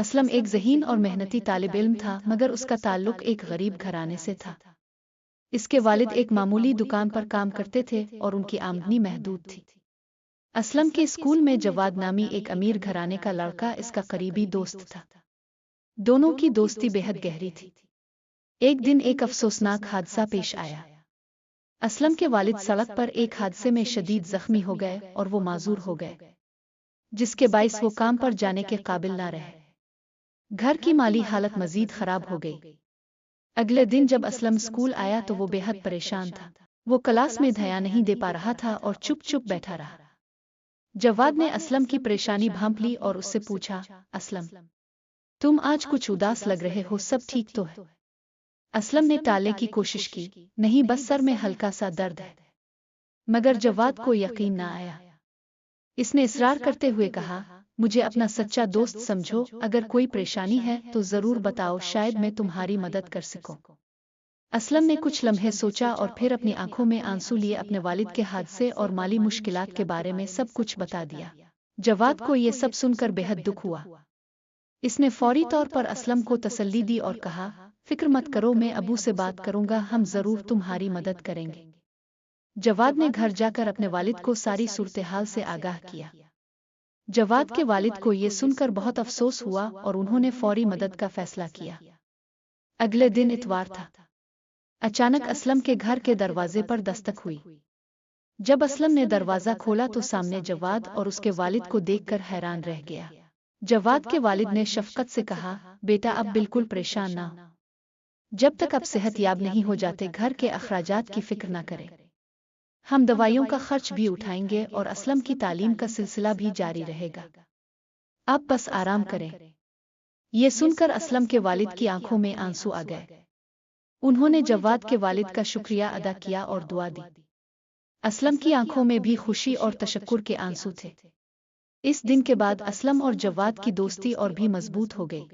اسلم ایک ذہین اور محنتی طالب علم تھا، مگر اس کا تعلق ایک غریب گھرانے سے تھا۔ اس کے والد ایک معمولی دکان پر کام کرتے تھے اور ان کی آمدنی محدود تھی۔ اسلم کے اسکول میں جواد نامی ایک امیر گھرانے کا لڑکا اس کا قریبی دوست تھا۔ دونوں کی دوستی بے حد گہری تھی۔ ایک دن ایک افسوسناک حادثہ پیش آیا۔ اسلم کے والد سڑک پر ایک حادثے میں شدید زخمی ہو گئے اور وہ معذور ہو گئے، جس کے باعث وہ کام پر جانے کے قابل نہ رہے۔ گھر کی مالی حالت مزید خراب ہو گئی۔ اگلے دن جب اسلم اسکول آیا تو وہ بے حد پریشان تھا۔ وہ کلاس میں دھیان نہیں دے پا رہا تھا اور چپ چپ بیٹھا رہا۔ جواد نے اسلم کی پریشانی بھانپ لی اور اس سے پوچھا، اسلم، تم آج کچھ اداس لگ رہے ہو، سب ٹھیک تو ہے؟ اسلم نے ٹالنے کی کوشش کی، نہیں، بس سر میں ہلکا سا درد ہے۔ مگر جواد کو یقین نہ آیا۔ اس نے اصرار کرتے ہوئے کہا، مجھے اپنا سچا دوست سمجھو، اگر کوئی پریشانی ہے تو ضرور بتاؤ، شاید میں تمہاری مدد کر سکوں۔ اسلم نے کچھ لمحے سوچا اور پھر اپنی آنکھوں میں آنسو لیے اپنے والد کے حادثے اور مالی مشکلات کے بارے میں سب کچھ بتا دیا۔ جواد کو یہ سب سن کر بے حد دکھ ہوا۔ اس نے فوری طور پر اسلم کو تسلی دی اور کہا، فکر مت کرو، میں ابو سے بات کروں گا، ہم ضرور تمہاری مدد کریں گے۔ جواد نے گھر جا کر اپنے والد کو ساری صورتحال سے آگاہ کیا۔ جواد کے والد کو یہ سن کر بہت افسوس ہوا اور انہوں نے فوری مدد کا فیصلہ کیا۔ اگلے دن اتوار تھا۔ اچانک اسلم کے گھر کے دروازے پر دستک ہوئی۔ جب اسلم نے دروازہ کھولا تو سامنے جواد اور اس کے والد کو دیکھ کر حیران رہ گیا۔ جواد کے والد نے شفقت سے کہا، بیٹا اب بالکل پریشان نہ ہو، جب تک آپ صحت یاب نہیں ہو جاتے گھر کے اخراجات کی فکر نہ کریں، ہم دوائیوں کا خرچ بھی اٹھائیں گے اور اسلم کی تعلیم کا سلسلہ بھی جاری رہے گا، آپ بس آرام کریں۔ یہ سن کر اسلم کے والد کی آنکھوں میں آنسو آ گئے۔ انہوں نے جواد کے والد کا شکریہ ادا کیا اور دعا دی۔ اسلم کی آنکھوں میں بھی خوشی اور تشکر کے آنسو تھے۔ اس دن کے بعد اسلم اور جواد کی دوستی اور بھی مضبوط ہو گئی۔